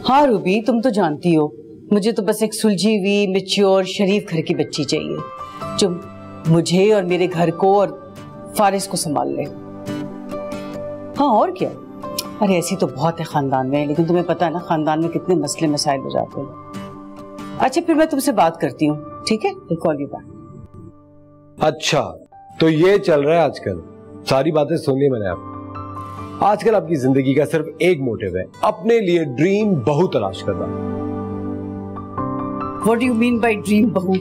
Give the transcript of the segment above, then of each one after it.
हाँ रूबी, तुम तो जानती हो मुझे तो बस एक सुलझी हुई मैच्योर शरीफ घर की बच्ची चाहिए जो मुझे और मेरे घर को और फारिस को संभाल ले। हाँ और क्या। अरे ऐसी तो बहुत है खानदान में, लेकिन तुम्हें पता है ना खानदान में कितने मसले मसाइल हो जाते हैं। अच्छा फिर मैं तुमसे बात करती हूँ, ठीक है? I call you back. अच्छा तो ये चल रहा है आजकल, सारी बातें सुनी मैंने आप। आजकल आपकी जिंदगी का सिर्फ एक मोटिव है, अपने लिए ड्रीम बहू तलाश करना। What do you mean by dream बहू?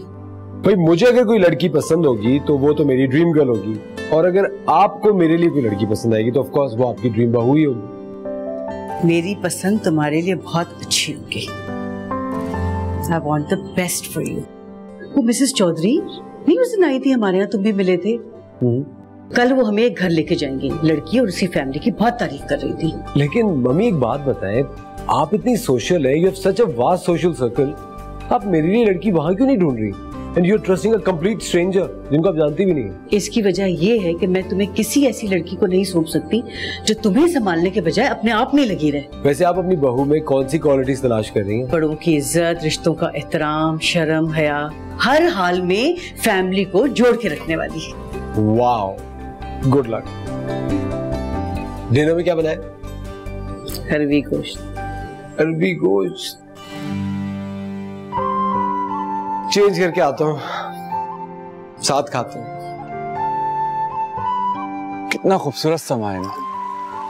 भाई मुझे अगर कोई लड़की पसंद होगी तो वो तो मेरी ड्रीम गर्ल होगी, और अगर आपको मेरे लिए कोई लड़की पसंद आएगी तो ऑफ कोर्स वो आपकी ड्रीम बहू ही होगी। मेरी पसंद तुम्हारे लिए बहुत अच्छी होगी। I want the best for you। वो मिसेस चौधरी नहीं उस दिन आई थी हमारे यहाँ, तुम भी मिले थे। कल वो हमें एक घर लेके जाएंगी, लड़की और उसकी फैमिली की बहुत तारीफ कर रही थी। लेकिन मम्मी एक बात बताएं, आप इतनी सोशल है, you have such a vast social circle, आप मेरे लिए लड़की वहां क्यों नहीं ढूंढ रही? And you are trusting a complete stranger जिनको आप जानती भी नहीं। इसकी वजह ये है कि मैं तुम्हें किसी ऐसी लड़की को नहीं सौंप सकती जो तुम्हें संभालने के बजाय अपने आप में लगी रहे। वैसे आप अपनी बहू में कौन सी क्वालिटीज तलाश कर रही हैं? बड़ों की इज्जत, रिश्तों का एहतराम, शर्म, हया, हर हाल में फैमिली को जोड़ के रखने वाली। Wow, good luck. डिनर में क्या बनाए? अरबी गोश्त। अरबी गोश्त चेंज करके आता हूँ, साथ खाते हैं। कितना खूबसूरत समा है ना,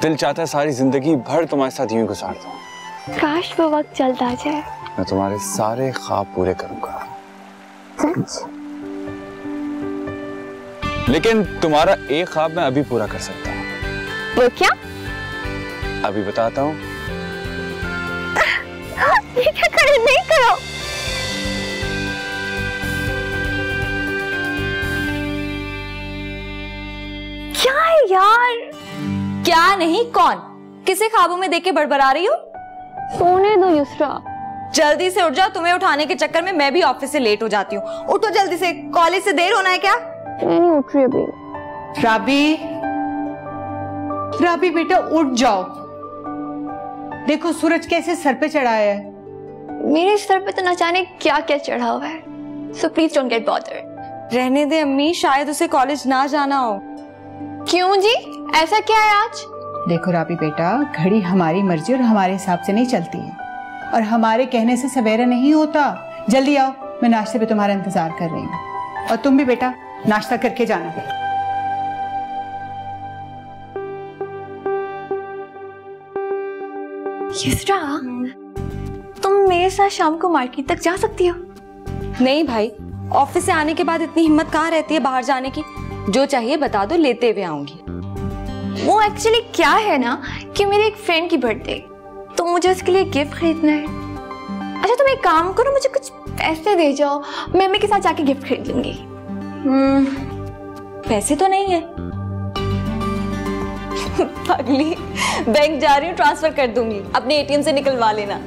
दिल चाहता है सारी जिंदगी भर तुम्हारे साथ यूं गुजार दूं। काश वो वक्त जल्द आ जाए। मैं तुम्हारे सारे ख्वाब पूरे करूंगा। सच? लेकिन तुम्हारा एक ख्वाब मैं अभी पूरा कर सकता हूँ। वो क्या? अभी बताता हूँ। ये क्या करे? नहीं करो। क्या है यार? क्या नहीं कौन? किसे ख्वाबों में देख के बड़बड़ा रही हो? सोने दो युसरा। जल्दी से उठ जाओ, तुम्हें उठाने के चक्कर में मैं भी ऑफिस से लेट हो जाती हूँ। उठो जल्दी से, कॉलेज से देर होना है क्या? नहीं उठ रही अभी। राबी, राबी बेटा उठ जाओ, देखो सूरज कैसे सर पे चढ़ा है। मेरे सर पे तो न जाने क्या क्या चढ़ा हुआ है। So please don't get bothered. रहने दे अम्मी, शायद उसे कॉलेज ना जाना हो। क्यों जी, ऐसा क्या है आज? देखो राबी बेटा, घड़ी हमारी मर्जी और हमारे हिसाब से नहीं चलती है, और हमारे कहने से सवेरा नहीं होता। जल्दी आओ, मैं नाश्ते पे तुम्हारा इंतजार कर रही हूँ, और तुम भी बेटा नाश्ता करके जाना। युसरा, तुम मेरे साथ शाम को मार्केट तक जा सकती हो? नहीं भाई, ऑफिस से आने के बाद इतनी हिम्मत कहाँ रहती है बाहर जाने की। जो चाहिए बता दो, लेते हुए आऊंगी। वो एक्चुअली क्या है ना कि मेरे एक फ्रेंड की बर्थडे, तो मुझे उसके लिए गिफ्ट खरीदना है। अच्छा तुम एक काम करो, मुझे कुछ पैसे दे जाओ, मैं मम्मी के साथ जाके गिफ्ट खरीद लूंगी। पैसे तो नहीं है। पगली, बैंक जा रही हूँ, ट्रांसफर कर दूंगी, अपने एटीएम से निकलवा लेना।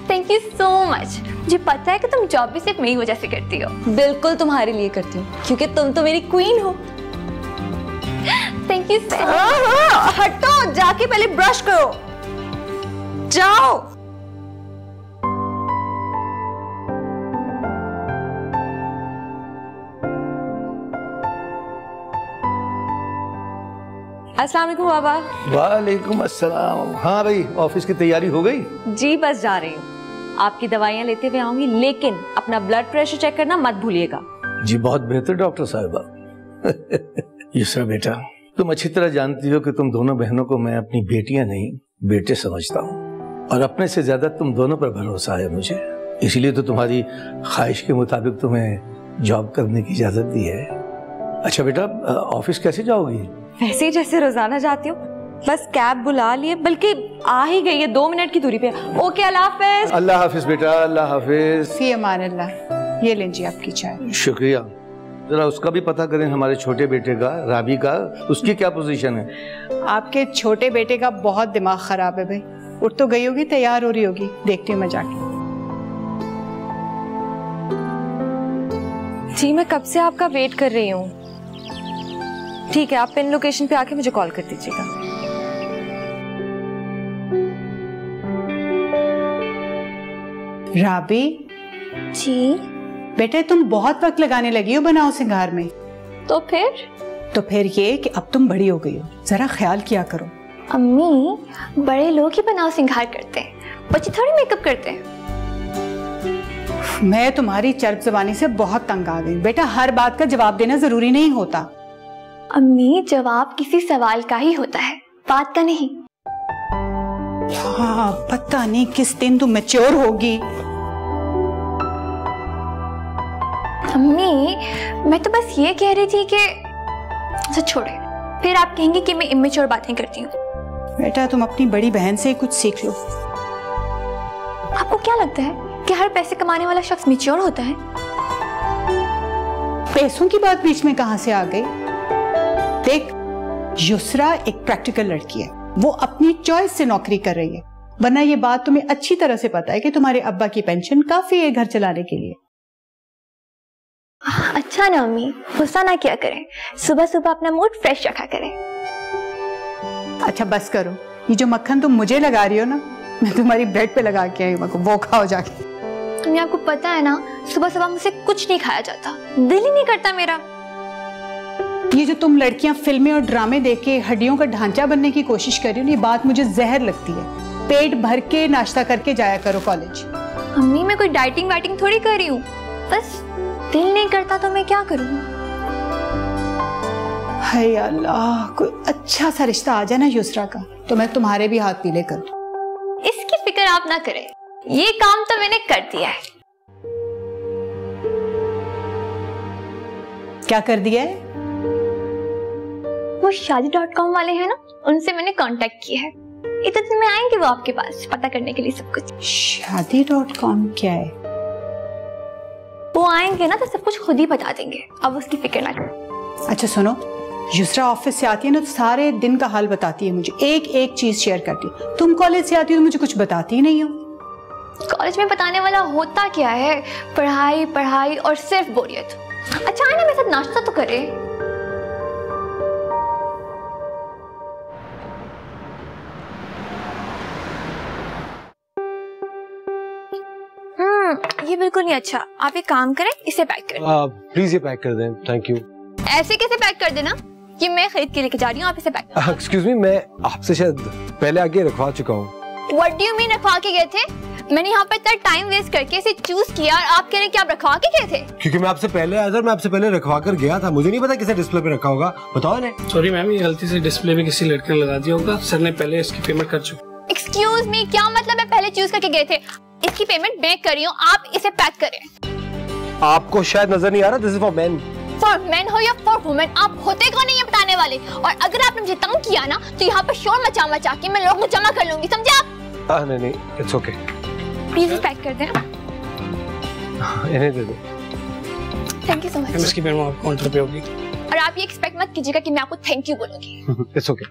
Thank you so much. मुझे पता है कि तुम जॉब भी सिर्फ मेरी वजह से करती हो। बिल्कुल तुम्हारे लिए करती हूँ, क्योंकि तुम तो मेरी क्वीन हो। Thank you so much. हटो, जाके पहले ब्रश करो, जाओ। अस्सलाम वालेकुम बाबा। वालेकुम अस्सलाम। हाँ भाई, ऑफिस की तैयारी हो गई? जी बस जा रही हूँ, आपकी दवाइयाँ लेते हुए आऊंगी, लेकिन अपना ब्लड प्रेशर चेक करना मत भूलिएगा। जी बहुत बेहतर डॉक्टर साहिबा। युसरा बेटा, तुम अच्छी तरह जानती हो कि तुम दोनों बहनों को मैं अपनी बेटियां नहीं बेटे समझता हूँ, और अपने से ज्यादा तुम दोनों पर भरोसा है मुझे। इसलिए तो तुम्हारी ख्वाहिश के मुताबिक तुम्हें जॉब करने की इजाजत दी है। अच्छा बेटा, ऑफिस कैसे जाओगी? वैसे ही जैसे रोजाना जाती हूँ, बस कैब बुला लिए, बल्कि आ ही गई है, 2 मिनट की दूरी पे। ओके, अल्लाह हाफिज। अल्लाह हाफिज बेटा, अल्लाह हाफिज। फी अमान अल्लाह। ये लीजिए आपकी चाय। शुक्रिया। जरा उसका भी पता करें, हमारे छोटे बेटे का, राबी का, उसकी क्या पोजीशन है? आपके छोटे बेटे का बहुत दिमाग खराब है भाई। उठ तो गई होगी, तैयार हो रही होगी, देखती हूँ मैं जाके। जी मैं कब से आपका वेट कर रही हूँ। ठीक है, आप पिन लोकेशन पे आके मुझे कॉल कर दीजिएगा। राबी जी। बेटे, तुम बहुत वक्त लगाने लगी हो बनाओ सिंगार में। तो फिर ये कि अब तुम बड़ी हो गई हो, जरा ख्याल किया करो। अम्मी, बड़े लोग ही बनाओ सिंगार करते हैं, बच्चे थोड़ी मेकअप करते हैं। मैं तुम्हारी चर्ब ज़बानी से बहुत तंग आ गई। बेटा, हर बात का जवाब देना जरूरी नहीं होता। अम्मी, जवाब किसी सवाल का ही होता है, बात का नहीं। हाँ, पता नहीं किस दिन तुम मैच्योर होगी। अम्मी, मैं तो बस ये कह रही थी कि अच्छा छोड़े, फिर आप कहेंगे कि मैं इमेच्योर बातें करती हूँ। बेटा, तुम अपनी बड़ी बहन से कुछ सीख लो। आपको क्या लगता है कि हर पैसे कमाने वाला शख्स मैच्योर होता है? पैसों की बात बीच में कहां से आ गई? देख, युसरा एक प्रैक्टिकल लड़की है, वो अपनी चॉइस से नौकरी कर रही है, वरना ये बात तुम्हें अच्छी तरह से पता है कि तुम्हारे अब्बा की पेंशन काफी है घर चलाने के लिए। अच्छा ना अम्मी, गुस्सा ना किया करें, सुबह सुबह अपना मूड फ्रेश रखा करें। अच्छा बस करो, ये जो मक्खन तुम मुझे लगा रही हो ना, मैं तुम्हारी ब्रेड पे लगा के आई हूँ, वो खाओ जाके। अम्मी, आपको पता है ना, सुबह सुबह मुझसे कुछ नहीं खाया जाता, दिल ही नहीं करता मेरा। ये जो तुम लड़कियां फिल्में और ड्रामे देख के हड्डियों का ढांचा बनने की कोशिश कर रही हो, ये बात मुझे जहर लगती है। पेट भर के नाश्ता करके जाया करो कॉलेज। अम्मी, मैं कोई डाइटिंग वाइटिंग थोड़ी कर रही हूँ, बस दिल नहीं करता तो मैं क्या करूँ। हाय अल्लाह, कोई अच्छा सा रिश्ता आ जाए ना युसरा का, तो मैं तुम्हारे भी हाथ पीले कर दूं। इसकी फिक्र आप ना करें, ये काम तो मैंने कर दिया है। क्या कर दिया है? वो शादी.com वाले हैं ना, उनसे मैंने कांटेक्ट किया है, इतने दिन में आएंगे वो आपके पास पता करने के लिए सब कुछ। शादी.com क्या है? वो आएंगे ना तो सब कुछ खुद ही बता देंगे, अब उसकी फिक्र ना करें। अच्छा सुनो, युसरा ऑफिस से आती है ना तो सारे दिन का हाल बताती है मुझे, एक एक चीज शेयर करती है। तुम कॉलेज से आती हो तो मुझे कुछ बताती ही नहीं हो। कॉलेज में बताने वाला होता क्या है, पढ़ाई पढ़ाई और सिर्फ बोरियत। अच्छा है ना, मेरे साथ नाश्ता तो करे। ये बिल्कुल नहीं अच्छा, आप एक काम करें, इसे पैक करें। प्लीज ये पैक कर दें, थैंक यू। ऐसे कैसे पैक कर देना, ये मैं खरीद के लेके जा रही हूँ, आप इसे पैक करें। एक्सक्यूज मी, मैं आपसे शायद पहले आगे रखवा चुका हूँ। What do you mean रखवा के गए थे? मैंने यहाँ पर इतना टाइम वेस्ट करके इसे चूज किया और आप कह रहे हैं कि आप रखवा के गए थे? क्योंकि मैं आपसे पहले आया था, मैं आपसे पहले रखवा कर गया था, मुझे नहीं पता किसे डिस्प्ले पे रखा होगा, बताओ ना। सॉरी मैम, ये गलती से डिस्प्ले पे किसी लड़के ने लगा दिया होगा, सर ने पहले इसकी पेमेंट कर चुकी। Excuse me, क्या मतलब है पहले चूज करके गए थे? इसकी पेमेंट मैं कर रही हूँ, आप इसे पैक करें। आपको शायद नजर नहीं आ रहा, this is for main. For main हो या फॉर वुमेन, आप होते कौन नहीं है बताने वाले, और अगर आपने मुझे तंग किया ना तो यहाँ पर शोर मचा मचा के मैं लोगों को जमा कर लूंगी, समझे आप? नहीं, इट्स ओके। प्लीज पैक कर दें। इन्हें दे दो। Thank you so much. इसकी पेमेंट आपको काउंटर पे होगी। और आप ये एक्सपेक्ट मत कीजिएगा कि मैं आपको थैंक यू बोलूंगी। It's okay.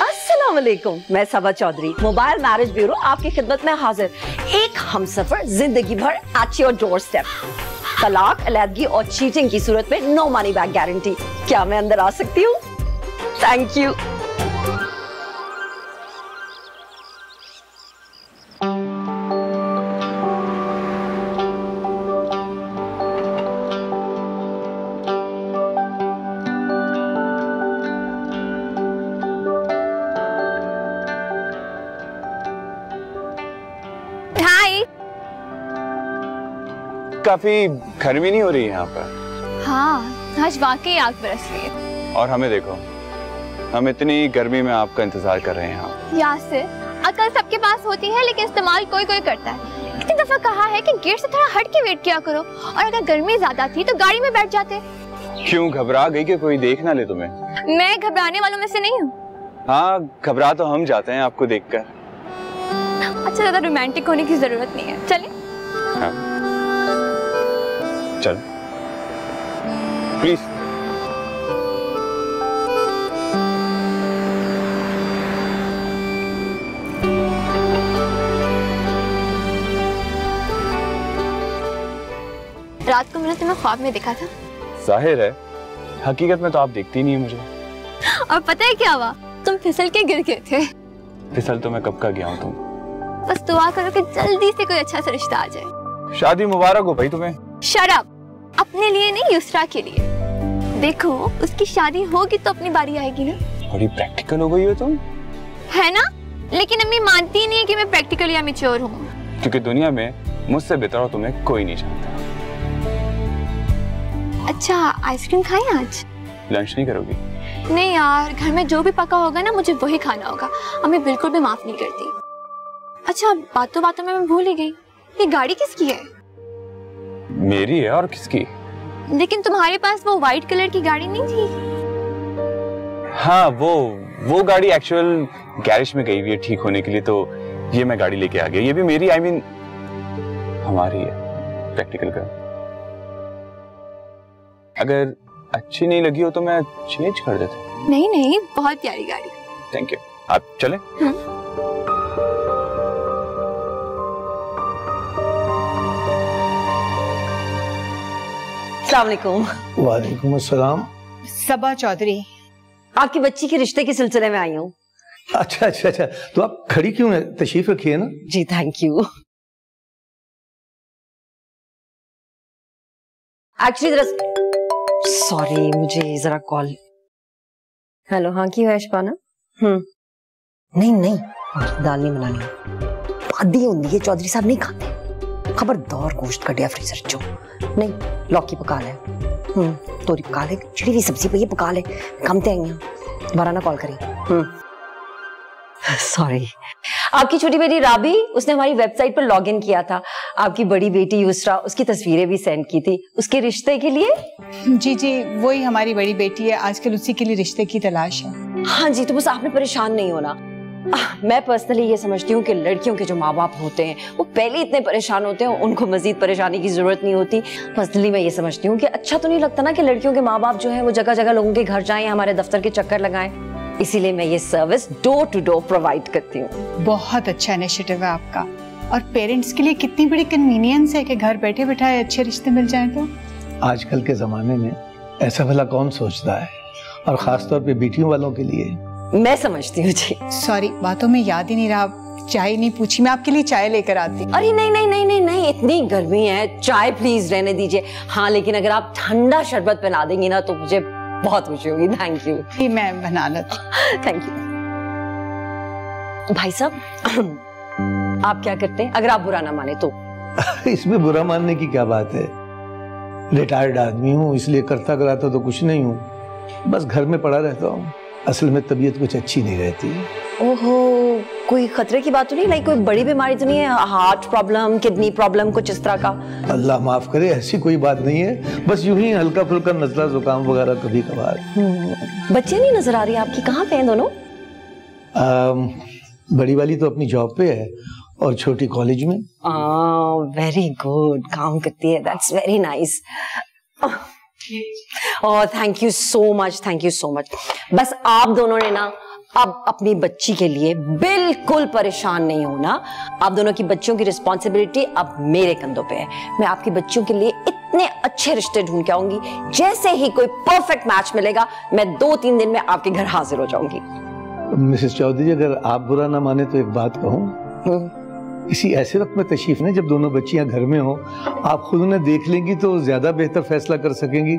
अस्सलामुअलैकुम, मैं सबा चौधरी, मोबाइल मैरिज ब्यूरो आपकी खिदमत में हाजिर। एक हमसफर जिंदगी भर एट योर डोर स्टेप। तलाक, अलैदगी और चीटिंग की सूरत में नो मनी बैक गारंटी। क्या मैं अंदर आ सकती हूँ? Thank you. काफी गर्मी नहीं हो रही है यहाँ पर? हाँ, आज वाकई आग बरस रही है। और हमें देखो, हम इतनी गर्मी में आपका इंतजार कर रहे हैं यहाँ। यासिर, अकल सबके पास होती है लेकिन इस्तेमाल कोई कोई करता है। कितनी दफा कहा है कि गेट से थोड़ा हट के वेट किया करो, और अगर गर्मी ज्यादा थी तो गाड़ी में बैठ जाते। क्यों, घबरा गई कि कोई देख ना ले तुम्हें? मैं घबराने वालों में से नहीं हूँ। हाँ, घबरा तो हम जाते हैं आपको देखकर। अच्छा, ज्यादा रोमांटिक होने की जरूरत नहीं है, चलिए। हाँ चल प्लीज। रात को मैंने तुम्हें ख्वाब में देखा था। जाहिर है, हकीकत में तो आप देखती नहीं है मुझे। और पता है क्या हुआ, तुम फिसल के गिर गए थे। फिसल तो मैं कब का गया हूँ तुम। बस दुआ करो कि जल्दी से कोई अच्छा सा रिश्ता आ जाए। शादी मुबारक हो भाई तुम्हें। शट अप, अपने लिए नहीं युसरा के लिए। देखो उसकी शादी होगी तो अपनी बारी आएगी ना। बड़ी प्रैक्टिकल हो गई हो तुम। है ना, लेकिन अम्मी मानती नहीं है कि मैं प्रैक्टिकल या मैच्योर हूँ। क्योंकि दुनिया में मुझसे बेहतर हो तुम्हें कोई नहीं जानता। अच्छा आइसक्रीम खाएं आज? लंच नहीं करोगी? नहीं यार, घर में जो भी पका होगा ना मुझे वही खाना होगा। अम्मी बिल्कुल भी माफ नहीं करती। अच्छा बातों बातों में मैं भूल ही गई, ये गाड़ी किसकी है? मेरी है, और किसकी? लेकिन तुम्हारे पास वो व्हाइट कलर की गाड़ी नहीं थी? हाँ वो गाड़ी एक्चुअल गैरेज में गई हुई है ठीक होने के लिए, तो ये मैं गाड़ी लेके आ गया। ये भी मेरी, आई मीन हमारी है, प्रैक्टिकल का। अगर अच्छी नहीं लगी हो तो मैं चेंज कर देता। नहीं नहीं, बहुत प्यारी गाड़ी। Thank you. आप चले? अस्सलाम वालेकुम। वालेकुम अस्सलाम। सबा चौधरी, आपकी बच्ची के रिश्ते के सिलसिले में आई हूँ। अच्छा अच्छा अच्छा, तो आप खड़ी क्यों है? तशरीफ रखिए ना। जी थैंक यू। एक्चुअली सॉरी, मुझे जरा कॉल। हेलो, हाँ की है शबाना? नहीं नहीं, दाल नहीं बनानी, आधी होती है, चौधरी साहब नहीं खाते। खबरदार गोश्त कटिया फ्रीजर चो नहीं, लौकी पका ले, तोरी पका ले, चिड़ी हुई सब्जी पई है पका ले, काम ते आई दोबारा ना कॉल करी। सॉरी। आपकी छोटी बेटी राबी, उसने हमारी वेबसाइट पर लॉगिन किया था। आपकी बड़ी बेटी युसरा, उसकी तस्वीरें भी सेंड की थी उसके रिश्ते के लिए। जी जी, वही हमारी बड़ी बेटी है, आजकल उसी के लिए रिश्ते की तलाश है। हाँ जी, तो बस आपने परेशान नहीं होना। मैं पर्सनली ये समझती हूँ कि लड़कियों के जो माँ बाप होते हैं वो पहले इतने परेशान होते हैं, उनको मजीद परेशानी की जरूरत नहीं होती। पर्सनली मैं ये समझती हूँ कि अच्छा तो नहीं लगता ना कि लड़कियों के माँ बाप जो है वो जगह जगह लोगों के घर जाएं, हमारे दफ्तर के चक्कर लगाएं। इसीलिए मैं ये service door to door provide करती हूँ। बहुत अच्छा इनिशिएटिव है आपका, और पेरेंट्स के लिए कितनी बड़ी कन्वीनियंस है कि घर बैठे बैठाए अच्छे रिश्ते मिल जाएं। तो आजकल के जमाने में ऐसा भला कौन सोचता है, और खासतौर पे बेटियों वालों के लिए। मैं समझती हूँ जी। सॉरी, बातों में याद ही नहीं रहा, चाय नहीं पूछी, मैं आपके लिए चाय लेकर आती। अरे नहीं नहीं नहीं नहीं नहीं, इतनी गर्मी है, चाय प्लीज रहने दीजिए। हाँ लेकिन अगर आप ठंडा शरबत बना देंगी ना तो मुझे बहुत खुशी होगी। Thank you. मैं बना लेती। Thank you. भाई साहब आप क्या करते हैं, अगर आप बुरा ना माने तो? इसमें बुरा मानने की क्या बात है, रिटायर्ड आदमी हूँ, इसलिए करता कराता तो कुछ नहीं हूँ, बस घर में पड़ा रहता हूँ। असल में तबीयत कुछ अच्छी नहीं रहती। ओहो, कोई खतरे की बात तो नहीं, लाइक कोई बड़ी बीमारी तो नहीं है, हार्ट प्रॉब्लम, किडनी प्रॉब्लम, कुछ इस तरह का? अल्लाह माफ करे, ऐसी कोई बात नहीं है, बस यूं ही हल्का फुल्का नजला जुकाम वगैरह कभी कभार। बच्चे नहीं नजर आ रही आपकी, कहाँ पे हैं दोनों? बड़ी वाली तो अपनी जॉब पे है और छोटी कॉलेज में। वेरी गुड, काम करती है, that's very nice. Oh thank you so much, thank you so much. बस आप दोनों ने ना अब अपनी बच्ची के लिए बिल्कुल परेशान नहीं होना। आप दोनों की बच्चियों की रिस्पॉन्सिबिलिटी अब मेरे कंधों पे है। मैं आपकी बच्चियों के लिए इतने अच्छे रिश्ते ढूंढ के आऊंगी, जैसे ही कोई परफेक्ट मैच मिलेगा मैं 2-3 दिन में आपके घर हाजिर हो जाऊंगी। मिसेस चौधरी, अगर आप बुरा ना माने तो एक बात कहूँ, इसी ऐसे वक्त में तशरीफ ने जब दोनों बच्चियां घर में हो, आप खुद उन्हें देख लेंगी तो ज्यादा बेहतर फैसला कर सकेंगी।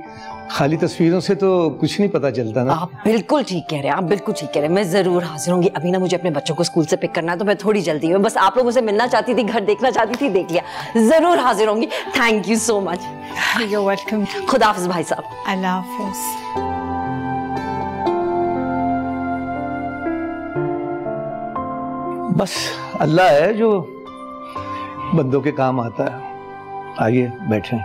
खाली तस्वीरों से तो कुछ नहीं पता चलता ना। आप बिल्कुल ठीक कह रहे हैं, आप बिल्कुल ठीक कह रहे हैं, मैं जरूर हाजिर होंगी। अभी ना मुझे अपने बच्चों को स्कूल से पिक करना है तो मैं थोड़ी जल्दी हूँ, बस आप लोगों से मिलना चाहती थी, घर देखना चाहती थी, देख लिया, जरूर हाजिर होंगी। Thank you so much. You welcome. खुदा हाफिज भाई साहब। अल्लाह हाफिज। बस अल्लाह है जो बंदों के काम आता है। आइए बैठें।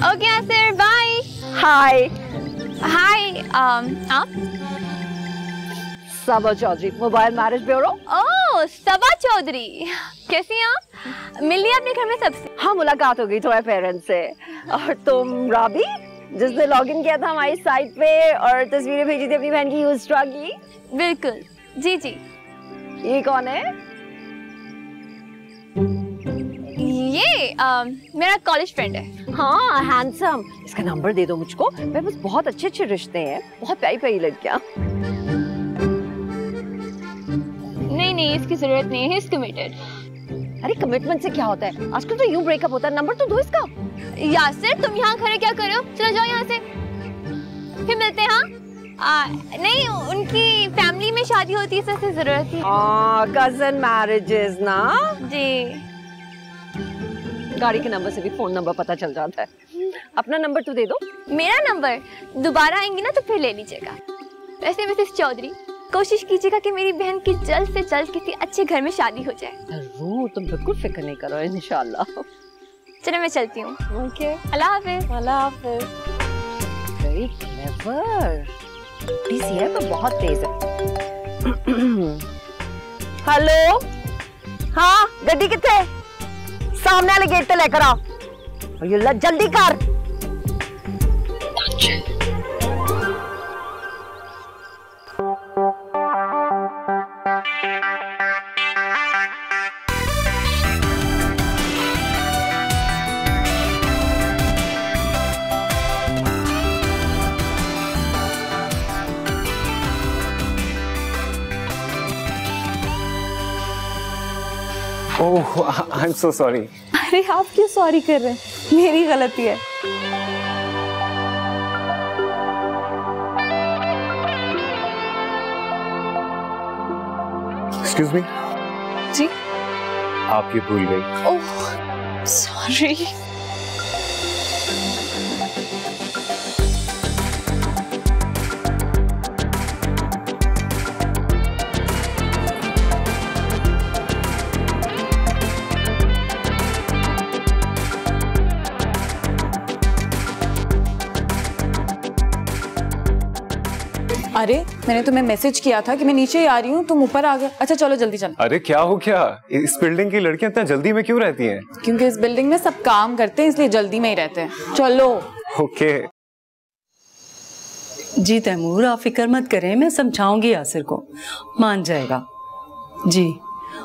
Okay sir, bye. Hi hi, आप? Saba Chaudhary, mobile marriage bureau. Oh Saba Chaudhary, कैसी हैं आप? मिल लिया अपने घर में सबसे? हाँ मुलाकात हो गई थोड़ा पेरेंट्स से। और तुम राबी, जिसने लॉगिन किया था हमारी साइट पे और तस्वीरें भेजी थी अपनी बहन की युसरा की? बिल्कुल। जी जी। ये कौन है? ये मेरा कॉलेज फ्रेंड है। हाँ, हैंडसम। इसका नंबर दे दो मुझको। मेरे पास बहुत अच्छे अच्छे रिश्ते हैं, बहुत प्यारी प्यारी लड़कियां। नहीं, इसकी जरूरत नहीं है, इज कमिटेड। अरे कमिटमेंट से क्या होता है? आजकल तो यूं ब्रेकअप होता है। नंबर तो दो इसका। यासिर, तुम यहाँ खड़े क्या कर रहे हो? चलो जाओ यहाँ से, फिर मिलते हैं। हाँ, नहीं, उनकी फैमिली में शादी होती है, इससे जरूरत थी। कजन मैरिजेस ना जी। गाड़ी के नंबर से भी फोन नंबर पता चल जाता है। अपना नंबर तो दे दो। मेरा नंबर दोबारा आएंगी ना तो फिर ले लीजिएगा। वैसे मिसेस चौधरी, कोशिश कीजिएगा कि मेरी बहन की जल्द से जल्द किसी अच्छे घर में शादी हो जाए। जरूर, तुम बिल्कुल फिक्र नहीं करो, इंशाल्लाह। चलो मैं चलती हूँ। ओके, अल्लाह हाफिज। अल्लाह हाफिज। Very clever. छोटी सी है पर बहुत तेज है। हेलो, हाँ गड्डी कितने? सामने वाले गेट पे लेकर आओ। और जल्दी कर। ओह, आई एम सो सॉरी। अरे आप क्यों सॉरी कर रहे हैं? मेरी गलती है। Excuse me. जी? आप ये भूल गई। Oh, sorry. अरे मैंने तुम्हें मैसेज किया था कि मैं नीचे ही आ रही हूँ, तुम ऊपर आ गए। अच्छा चलो जल्दी चलो। अरे क्या हो गया? इस बिल्डिंग की लड़कियां इतना जल्दी में क्यों रहती हैं? क्योंकि इस बिल्डिंग में सब काम करते हैं इसलिए जल्दी में ही रहते हैं। चलो। ओके। जी तैमूर, आप फिक्र मत करें, मैं समझाऊंगी यासिर को, मान जाएगा जी।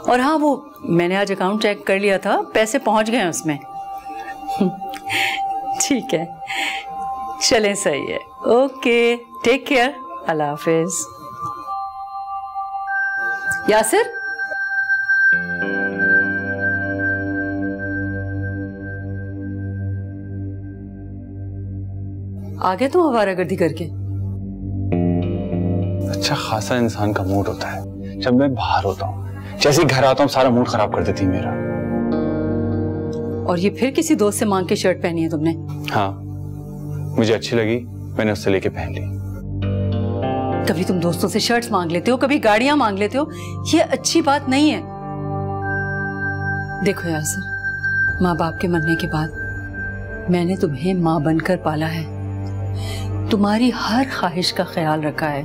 और हाँ, वो मैंने आज अकाउंट चेक कर लिया था, पैसे पहुंच गए हैं उसमें। ठीक है, चलें, सही है। ओके, टेक केयर, अल्लाह हाफिज। यासिर, आ गए तुम आवारागर्दी करके? अच्छा खासा इंसान का मूड होता है जब मैं बाहर होता हूँ, जैसे घर आता हूँ सारा मूड खराब कर देती मेरा। और ये फिर किसी दोस्त से मांग के शर्ट पहनी है तुमने? हाँ, मुझे अच्छी लगी, मैंने उससे लेके पहन ली। कभी तुम दोस्तों से शर्ट्स मांग लेते हो, कभी गाड़ियां मांग लेते हो, ये अच्छी बात नहीं है। देखो यासिर, माँ बाप के मरने के बाद मैंने तुम्हें माँ बनकर पाला है, तुम्हारी हर ख्वाहिश का ख्याल रखा है।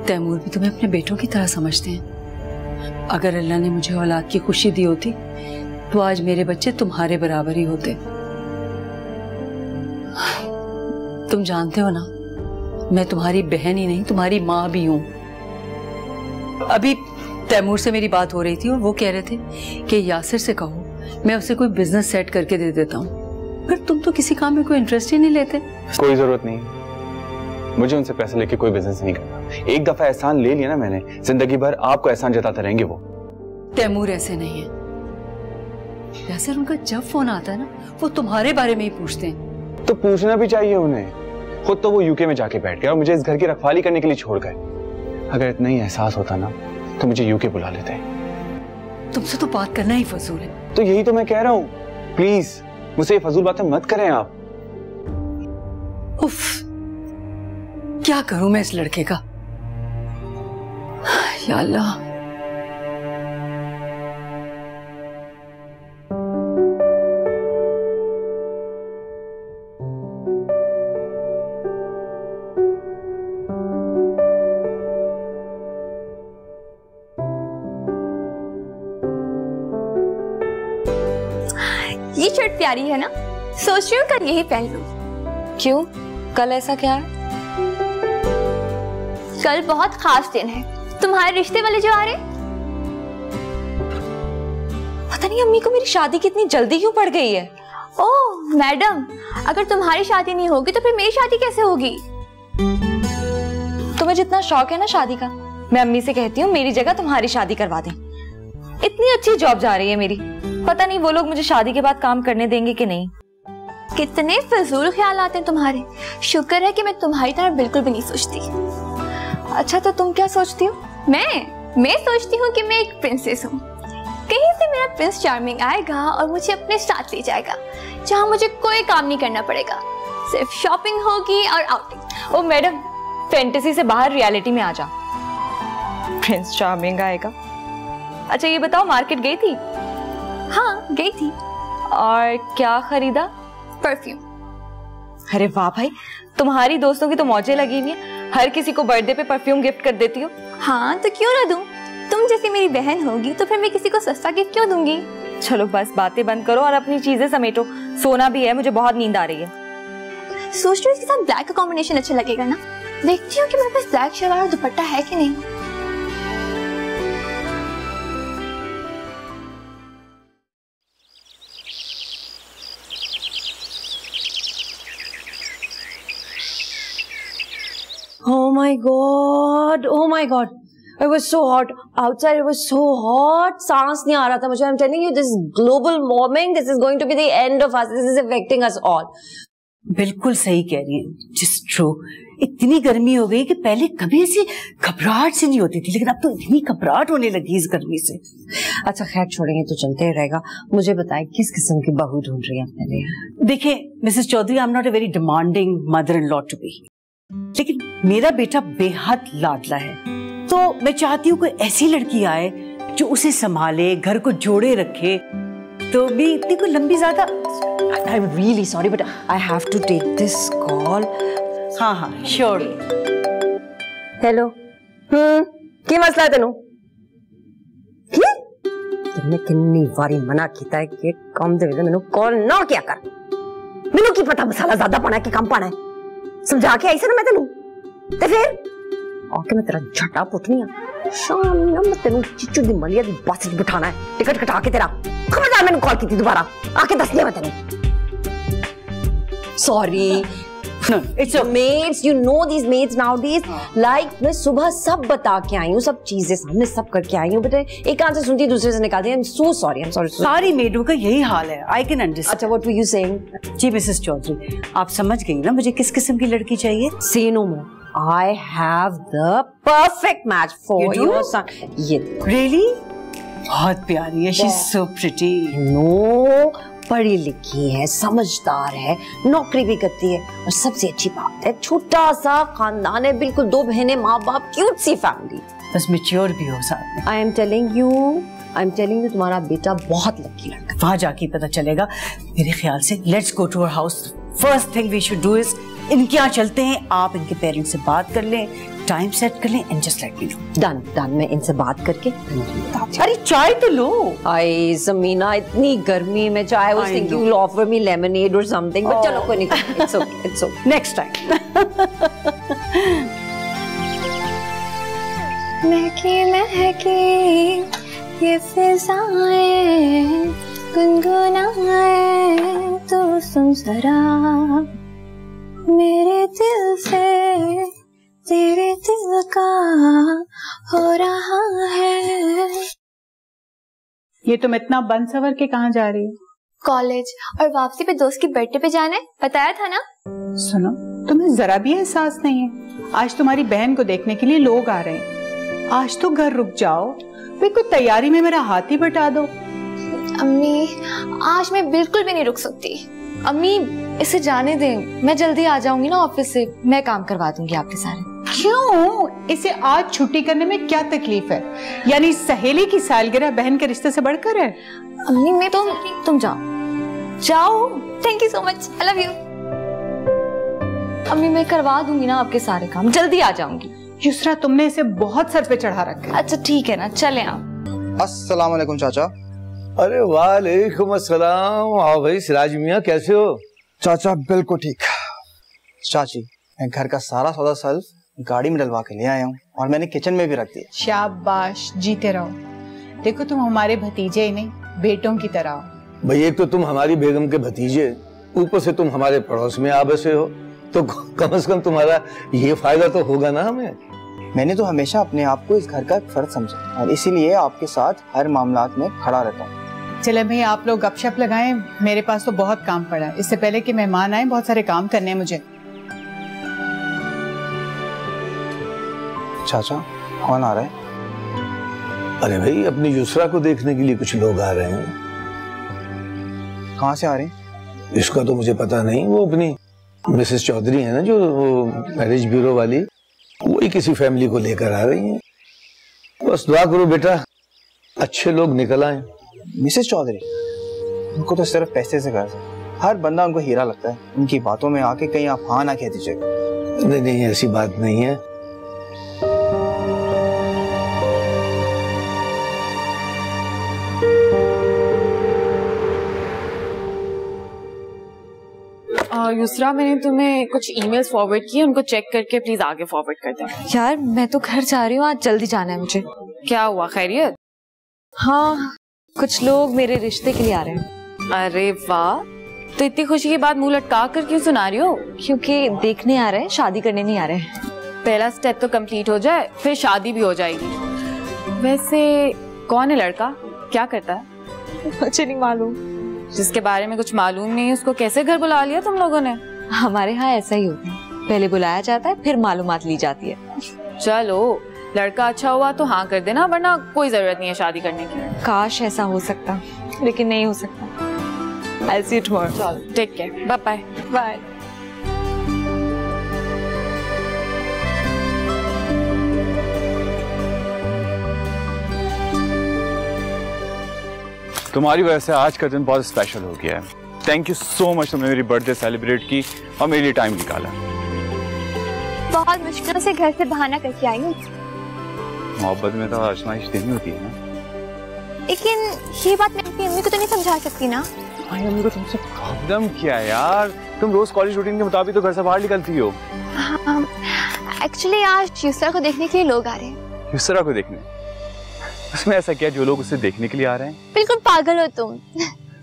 तैमूर भी तुम्हें अपने बेटों की तरह समझते हैं। अगर अल्लाह ने मुझे औलाद की खुशी दी होती तो आज मेरे बच्चे तुम्हारे बराबर ही होते। तुम जानते हो ना, मैं तुम्हारी बहन ही नहीं, तुम्हारी माँ भी हूँ। अभी तैमूर से मेरी बात हो रही थी और वो कह रहे थे कि यासिर से कहो मैं उसे कोई बिजनेस सेट करके दे देता हूँ, पर तुम तो किसी काम में कोई इंटरेस्ट ही नहीं लेते। कोई जरूरत नहीं, मुझे उनसे पैसे लेके कोई बिजनेस नहीं करना। एक दफा एहसान ले लिया ना मैंने, जिंदगी भर आपको एहसान जताते रहेंगे वो। तैमूर ऐसे नहीं है यासिर, उनका जब फोन आता है ना वो तुम्हारे बारे में ही पूछते हैं। तो पूछना भी चाहिए उन्हें, खुद तो वो यूके में जाके बैठ गए और मुझे इस घर की रखवाली करने के लिए छोड़ गए। अगर इतना ही एहसास होता ना तो मुझे यूके बुला लेते। तुमसे तो बात करना ही फजूल है। तो यही तो मैं कह रहा हूँ, प्लीज मुझसे ये फजूल बातें मत करें आप। उफ, क्या करूं मैं इस लड़के का, या अल्लाह। ये शर्ट प्यारी है ना, सोच रही हूँ कल यही पहन लूं। क्यों, कल ऐसा क्या है? कल बहुत खास दिन है, तुम्हारे रिश्ते वाले जो आ रहे। पता नहीं अम्मी को मेरी शादी कितनी जल्दी क्यों पड़ गई है। ओह मैडम, अगर तुम्हारी शादी नहीं होगी तो फिर मेरी शादी कैसे होगी? तुम्हें जितना शौक है ना शादी का, मैं अम्मी से कहती हूँ मेरी जगह तुम्हारी शादी करवा दें। इतनी अच्छी जॉब जा रही है मेरी, पता नहीं वो लोग मुझे शादी के बाद काम करने देंगे कि नहीं। कितने फिजूल ख्याल आते हैं तुम्हारे। शुक्र है कि मैं तुम्हारी तरह बिल्कुल भी नहीं सोचती। अच्छा तो तुम क्या सोचती हो? मैं सोचती हूँ कि मैं एक प्रिंसेस हूँ। कहीं से मेरा प्रिंस चार्मिंग आएगा और मुझे अपने साथ ले जाएगा, जहाँ मुझे कोई काम नहीं करना पड़ेगा, सिर्फ शॉपिंग होगी और आउटिंग। ओ मैडम, फैंटेसी से बाहर रियलिटी में आ जा। प्रिंस चार्मिंग आएगा। अच्छा ये बताओ, मार्केट गई थी? हाँ गई थी। और क्या खरीदा? परफ्यूम। अरे वाह भाई, तुम्हारी दोस्तों की तो मौजें लगी हुई है, हर किसी को बर्थडे पे परफ्यूम गिफ्ट कर देती हो। हाँ तो क्यों ना दूं? तुम जैसी मेरी बहन होगी तो फिर मैं किसी को सस्ता गिफ्ट क्यों दूंगी? चलो बस बातें बंद करो और अपनी चीजें समेटो, सोना भी है, मुझे बहुत नींद आ रही है। सोच रही हूँ इसके साथ ब्लैक का कॉम्बिनेशन अच्छा लगेगा ना। देखती हूँ कि मेरे पास ब्लैक शलवार और दुपट्टा है कि नहीं। Oh my God. It was so hot. Outside it was so hot. सांस नहीं आ रहा था मुझे. I'm telling you, this global warming, this is going to be the end of us. This is affecting us all. बिल्कुल सही कह रही है। Just true. इतनी गर्मी हो गई कि पहले कभी ऐसी घबराहट से नहीं होती थी, लेकिन अब तो इतनी घबराहट होने लगी इस गर्मी से। अच्छा खैर छोड़ेंगे तो चलते ही रहेगा। मुझे बताएं किस किस्म की बहू ढूंढ रही है अपने लिए? देखिए Mrs Chaudhary, I am not a very demanding mother in law to be, लेकिन मेरा बेटा बेहद लाडला है, तो मैं चाहती हूँ कोई ऐसी लड़की आए जो उसे संभाले, घर को जोड़े रखे। तो भी इतनी कोई लंबी ज्यादा। I'm really sorry but I have to take this call. हाँ श्योर। हेलो। की मसला है तेनू? तुमने कितनी बारी मना किया है कि काम दे मैनू कॉल ना किया कर। मैनू की पता मसाला ज्यादा पाना है कि कम पाना है। समझा के आई से ना मैं तेनू, ते फिर आके मैं तेरा झटा पुटनी है। शाम ना मैं तेनू चिच्चू दी मलिया दी बस च बिठाना है, टिकट कटा के तेरा। खबरदार मैंने कॉल की थी दोबारा, आके दस दिया मैं तेनू। Sorry. No, it's okay. Maids, you know these maids nowadays. Like मैं सुबह सब बता के आई हूँ, सब चीजें सामने सब करके आई हूँ, बट एक कान से सुनती दूसरे से निकालती है। I'm so sorry, I'm sorry. सारी मेडों का यही हाल है। I can understand. अच्छा, what were you saying? जी मिसेस चौधरी, आप समझ गई ना मुझे किस किस्म की लड़की चाहिए? Say no more. I have the perfect match for your son. ये Really? बहुत प्यारी है। She's so pretty. No. पढ़ी लिखी है, समझदार है, नौकरी भी करती है, और सबसे अच्छी बात है छोटा सा खानदान है, बिल्कुल दो बहनें, माँ बाप, क्यूट सी फैमिली, बस मैच्योर भी हो साथ में। आई एम टेलिंग यू तुम्हारा बेटा बहुत लकी लड़का। वहां जाके पता चलेगा मेरे ख्याल से। Let's go to our house. First thing we should do is इनके यहाँ चलते हैं, आप इनके पेरेंट्स से बात कर लें, टाइम सेट कर लें and just let me know. Done. मैं इनसे बात करके अरे चाय तो लो। आई समीना, इतनी गर्मी में चाय, was thinking you will offer me lemonade और समथिंग, बट चलो कोई नहीं, इट्स ओके नेक्स्ट टाइम। महकी ये फिजाएं गुनगुनाए, तू सुन जरा मेरे दिल से तेरे दिल का हो रहा है। ये तुम इतना बंद सवर के कहाँ जा रही हो? कॉलेज, और वापसी पे दोस्त की बर्थडे पे जाना है, बताया था ना। सुनो, तुम्हें जरा भी एहसास नहीं है आज तुम्हारी बहन को देखने के लिए लोग आ रहे हैं। आज तो घर रुक जाओ, बिल्कुल तैयारी में मेरा हाथ ही बटा दो। अम्मी आज मैं बिल्कुल भी नहीं रुक सकती। अम्मी इसे जाने दें, मैं जल्दी आ जाऊंगी ना ऑफिस से, मैं काम करवा दूंगी आपके सारे। क्यों? इसे आज छुट्टी करने में क्या तकलीफ है? यानी सहेली की सालगिरह बहन के रिश्ते से बढ़कर है? अम्मी मैं तुम जाओ। Thank you so much, I love you. अम्मी मैं करवा दूंगी ना आपके सारे काम, जल्दी आ जाऊंगी। युसरा, तुमने इसे बहुत सर पे चढ़ा रखा है। अच्छा ठीक है ना, चले आप। अस्सलाम वालेकुम चाचा। अरे वालेकुम अस्सलाम। आओ भाई सिराज मियाँ, कैसे हो? चाचा बिल्कुल ठीक। चाची, मैं घर का सारा सौदा सेल्फ गाड़ी में डलवा के ले आया हूँ और मैंने किचन में भी रख दिया। शाबाश, जीते रहो। देखो तुम हमारे भतीजे ही नहीं बेटों की तरह हो। भाई एक तो तुम हमारी बेगम के भतीजे, ऊपर से तुम हमारे पड़ोस में आ बसे हो, तो कम से कम तुम्हारा ये फायदा तो होगा ना हमें। मैंने तो हमेशा अपने आप को इस घर का एक फर्द समझा और इसीलिए आपके साथ हर मामलात में खड़ा रहता हूँ। चले भाई आप लोग गपशप लगाएं, मेरे पास तो बहुत काम पड़ा है। इससे पहले कि मेहमान आए बहुत सारे काम करने हैं मुझे। चाचा कौन आ रहा है? अरे भाई अपनी युसरा को देखने के लिए कुछ लोग आ रहे हैं। कहाँ से आ रहे हैं? इसका तो मुझे पता नहीं। वो अपनी मिसेस चौधरी है ना जो मैरिज ब्यूरो वाली, वही किसी फैमिली को लेकर आ रही हैं। बस दुआ करो बेटा अच्छे लोग निकल आए। मिसेस चौधरी उनको तो सिर्फ पैसे से घर, हर बंदा उनको हीरा लगता है। उनकी बातों में आके कहीं आप हाँ ना कह दीजिएगा। नहीं नहीं ऐसी बात नहीं है। युसरा मैंने तुम्हें कुछ ईमेल्स फॉरवर्ड किए, उनको चेक करके प्लीज आगे फॉरवर्ड कर दें। यार मैं तो घर जा रही हूँ, आज जल्दी जाना है मुझे। क्या हुआ, खैरियत? हाँ कुछ लोग मेरे रिश्ते के लिए आ रहे हैं। अरे वाह, तो इतनी खुशी की बात मुंह लटका कर क्यों सुना रही हो? क्योंकि देखने आ रहे हैं, शादी करने नहीं आ रहे हैं। पहला स्टेप तो कंप्लीट हो जाए फिर शादी भी हो जाएगी। वैसे कौन है लड़का, क्या करता है? मुझे नहीं मालूम। जिसके बारे में कुछ मालूम नहीं उसको कैसे घर बुला लिया तुम लोगों ने? हमारे यहाँ ऐसा ही होता है, पहले बुलाया जाता है फिर मालूमात ली जाती है। चलो लड़का अच्छा हुआ तो हाँ कर देना, वरना कोई जरूरत नहीं है शादी करने की। काश ऐसा हो सकता, लेकिन नहीं हो सकता। I'll see you tomorrow. चलो take care, bye bye. Bye. तुम्हारी वजह से आज का दिन बहुत स्पेशल हो गया है। थैंक यू सो मच, तुमने मेरी बर्थडे सेलिब्रेट की और मेरे लिए टाइम निकाला। बहुत मुश्किलों से घर से बहाना करके आई हूँ। मोहब्बत में तो आजमाइश देनी होती है ना। लेकिन ये बात मैं अपनी अम्मी को तो नहीं समझा सकती ना। भाई अम्मी को तुमसे प्रॉब्लम क्या है यार? तुम रोज कॉलेज रूटीन के मुताबिक तो घर से बाहर निकलती हो। एक्चुअली आज युसरा को देखने के लिए लोग आ रहे हैं। युसरा को देखने? उसमें ऐसा क्या जो लोग उसे देखने के लिए आ रहे हैं? बिल्कुल पागल हो तुम।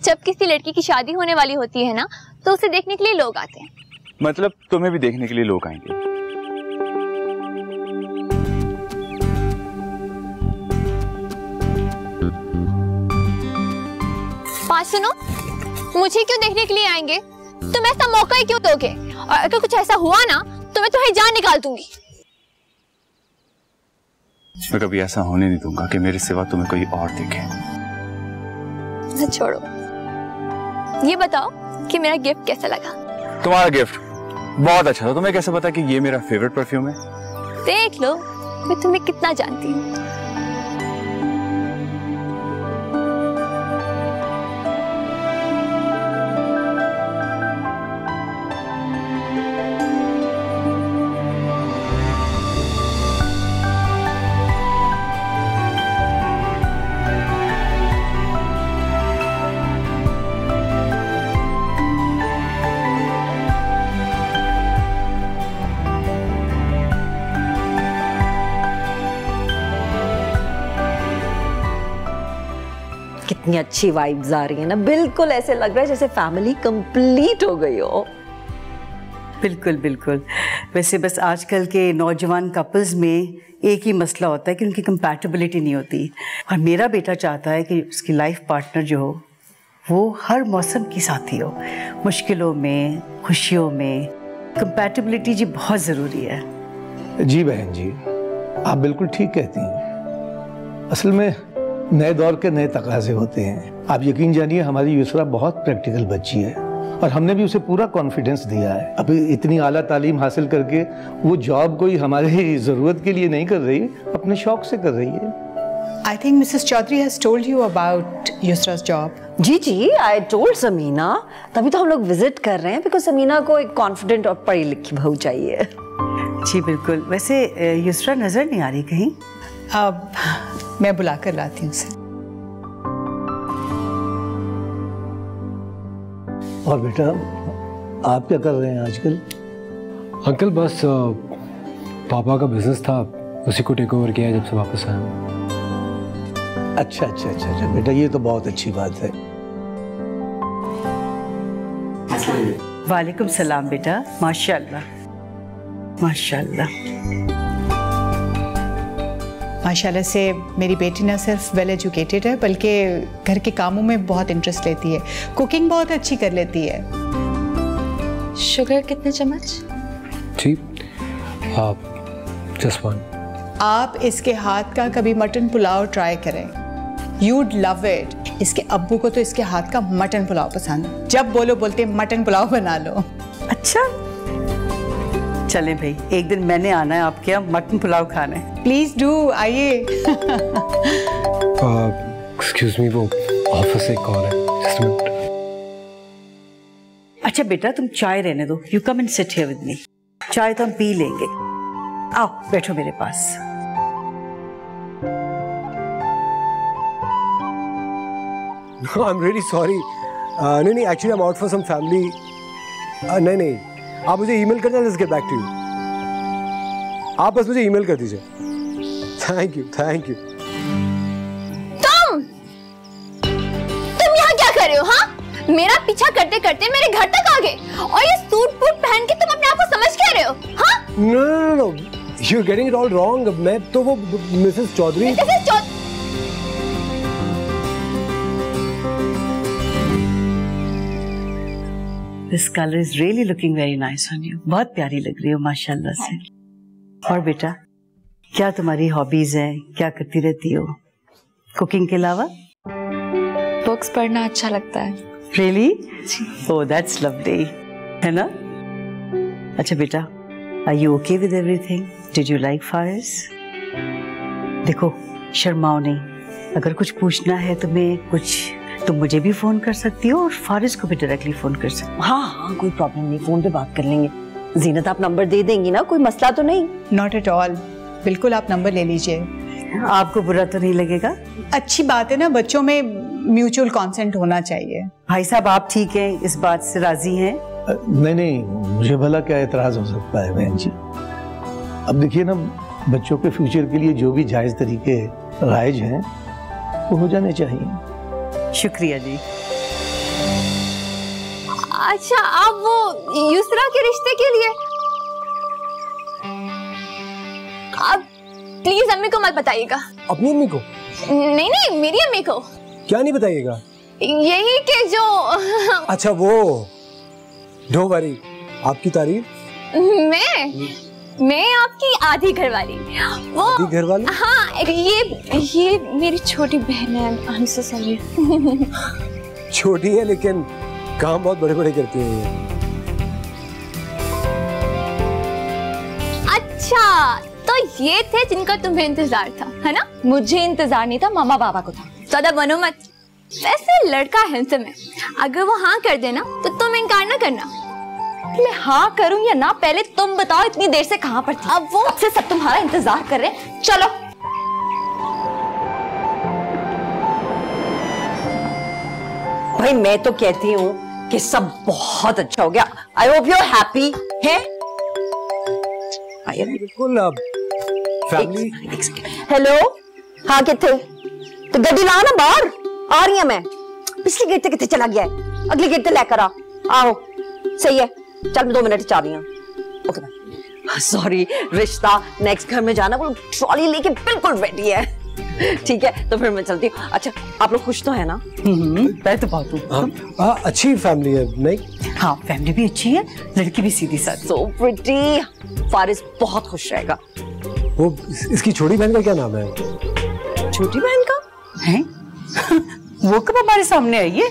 जब किसी लड़की की शादी होने वाली होती है ना तो उसे देखने के लिए लोग आते हैं। मतलब तुम्हें भी देखने के लिए लोग आएंगे? बात सुनो, मुझे क्यों देखने के लिए आएंगे? तुम ऐसा मौका ही क्यों दोगे? और अगर कुछ ऐसा हुआ ना तो मैं तुम्हें जान निकाल दूंगी। मैं कभी ऐसा होने नहीं दूंगा कि मेरे सिवा तुम्हें कोई और देखे। छोड़ो, ये बताओ कि मेरा गिफ्ट कैसा लगा? तुम्हारा गिफ्ट बहुत अच्छा था। तुम्हें कैसे पता कि ये मेरा फेवरेट परफ्यूम है? देख लो मैं तुम्हें कितना जानती हूँ। कितनी अच्छी वाइब्स आ रही है ना, बिल्कुल ऐसे लग रहा है जैसे फैमिली कंप्लीट हो गई हो। बिल्कुल बिल्कुल। वैसे बस आजकल के नौजवान कपल्स में एक ही मसला होता है कि उनकी कंपैटिबिलिटी नहीं होती, और मेरा बेटा चाहता है कि उसकी लाइफ पार्टनर जो हो वो हर मौसम की साथी हो, मुश्किलों में खुशियों में। कंपैटिबिलिटी जी बहुत ज़रूरी है। जी बहन जी, आप बिल्कुल ठीक कहती हैं। असल में नए दौर के नए तकाजे होते हैं। आप यकीन जानिए हमारी युसरा बहुत प्रैक्टिकल बच्ची है और हमने भी उसे पूरा कॉन्फिडेंस दिया है। अभी इतनी आला तालीम हासिल करके वो जॉब कोई हमारी ज़रूरत के लिए नहीं कर रही, अपने शौक से कर रही है। I think Mrs. Chaudhary has told you about Yusra's job. Ji ji, I told Samina, तभी तो हम लोग विजिट कर रहे हैं, बिकॉज समीना को एक कॉन्फिडेंट और पढ़ी लिखी बहू चाहिए। जी बिल्कुल। वैसे युसरा नज़र नहीं आ रही कहीं? अब मैं बुला कर लाती हूँ उसे। और बेटा आप क्या कर रहे हैं आजकल? अंकल बस पापा का बिजनेस था, उसी को टेक ओवर किया जब से वापस आया हूँ। अच्छा अच्छा अच्छा अच्छा बेटा, ये तो बहुत अच्छी बात है। वालेकुम सलाम बेटा। माशाल्लाह माशाल्लाह। माशाल्लाह से मेरी बेटी ना सिर्फ वेल एजुकेटेड है बल्कि घर के कामों में बहुत इंटरेस्ट लेती है, कुकिंग बहुत अच्छी कर लेती है। शुगर कितने चम्मच? ठीक, आप जस्ट वन। आप इसके हाथ का कभी मटन पुलाव ट्राई करें, यूड लव इट। इसके अब्बू को तो इसके हाथ का मटन पुलाव पसंद है, जब बोलो बोलते मटन पुलाव बना लो। अच्छा चले भाई, एक दिन मैंने आना है आपके यहाँ मटन पुलाव खाने। प्लीज डू, आइए। एक्सक्यूज मी, वो ऑफिस से कॉल है, जस्ट अ मिनट। अच्छा बेटा तुम चाय रहने दो, you come and sit here with me. चाय तो हम पी लेंगे, आओ बैठो मेरे पास। I'm really sorry. नहीं, actually I'm out for some family. नहीं, आप मुझे ईमेल करना, let's get back to you. आप बस मुझे ईमेल कर दीजिए। Thank you. तुम यहाँ क्या कर रहे हो? हाँ, मेरा पीछा करते करते मेरे घर तक आ गए और ये सूट बूट पहन के तुम अपने आप को समझ क्या रहे हो? हाँ? No. You're getting it all wrong. मैं तो वो Mrs Chaudhary. This color is really looking very nice on you. बहुत प्यारी लग रही हो माशाल्लाह से। और बेटा क्या तुम्हारी हॉबीज हैं, क्या करती रहती हो कुकिंग के अलावा? बुक्स पढ़ना अच्छा लगता है। Really? Oh, that's lovely. है ना? अच्छा बेटा, are you okay with everything? Did you like Faris? देखो शर्माओ नहीं, अगर कुछ पूछना है तुम्हें कुछ तुम मुझे भी फोन कर सकती हो और फारिस को भी डायरेक्टली फोन कर सकती हो। हाँ, कोई प्रॉब्लम नहीं, फोन पे बात कर लेंगे। जीनत आप नंबर दे देंगी ना, कोई मसला तो नहीं? नॉट एट ऑल, बिल्कुल आप नंबर ले लीजिए। आपको बुरा तो नहीं लगेगा? अच्छी बात है ना, बच्चों में म्यूचुअल कॉन्सेंट होना चाहिए। भाई साहब आप ठीक हैं, इस बात से राजी हैं? नहीं, मुझे भला क्या एतराज हो सकता है बहन जी। अब देखिए ना, बच्चों के फ्यूचर के लिए जो भी जायज तरीके राइज हैं वो हो जाने चाहिए। शुक्रिया जी। अच्छा, आप वो युसरा के रिश्ते के लिए आप प्लीज अम्मी को मत बताइएगा। अपनी अम्मी को? नहीं, मेरी अम्मी को। क्या नहीं बताइएगा? यही कि जो अच्छा वो, डोंट वरी, आपकी तारीफ। मैं आपकी आधी घरवाली। वो आधी घरवाली? हाँ, ये मेरी छोटी बहन है। I am so sorry. छोटी है लेकिन काम बहुत बड़े बड़े करती है। अच्छा, तो ये थे जिनका तुम्हें इंतजार था, है ना? मुझे इंतजार नहीं था, मामा बाबा को था। ज्यादा बनो मत। वैसे लड़का हैंडसम है, अगर वो हाँ कर देना तो तुम इनकार ना करना। मैं हाँ करूं या ना, पहले तुम बताओ इतनी देर से कहाँ पर थी? अब वो से सब तुम्हारा इंतजार कर रहे हैं। चलो। भाई मैं तो कहती हूँ कि सब बहुत अच्छा हो गया। I hope you are happy है? बिल्कुल। अब फैमिली। हेलो, हाँ कितने? तो गड्डी ला ना बाहर, आ रही है मैं। पिछली गेट तक कितने चला गया है, अगली गेट तक लेकर आओ। सही है, चल 2 मिनट चाह रही हूँ। Okay bye. सॉरी, रिश्ता नेक्स्ट घर में जाना, वो ट्रॉली लेके बिल्कुल रेडी है। ठीक है, तो फिर मैं चलती हूँ। अच्छा, आप लोग खुश तो है ना? मैं तो बहुत हूँ। हाँ, अच्छी फैमिली है। नहीं, हाँ फैमिली भी अच्छी है, लड़की भी सीधी सादी। So pretty. फारिस बहुत खुश रहेगा। वो इसकी छोटी बहन का क्या नाम है? छोटी बहन का है? वो कब हमारे सामने आई है?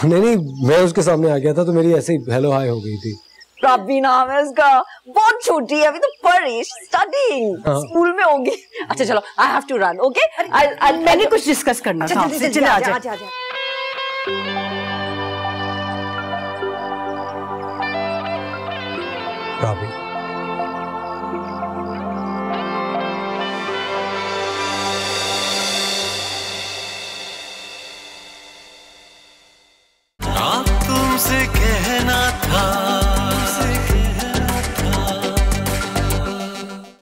नहीं, मैं उसके सामने आ गया था तो मेरी ऐसे ही हेलो हाय हो गई थी। रब्बी नाम है उसका, बहुत छोटी है अभी तो, पढ़ रही, स्टडीइंग, स्कूल में होगी। अच्छा चलो, I have to run. Okay, मैंने कुछ डिस्कस करना था। चले आ जा।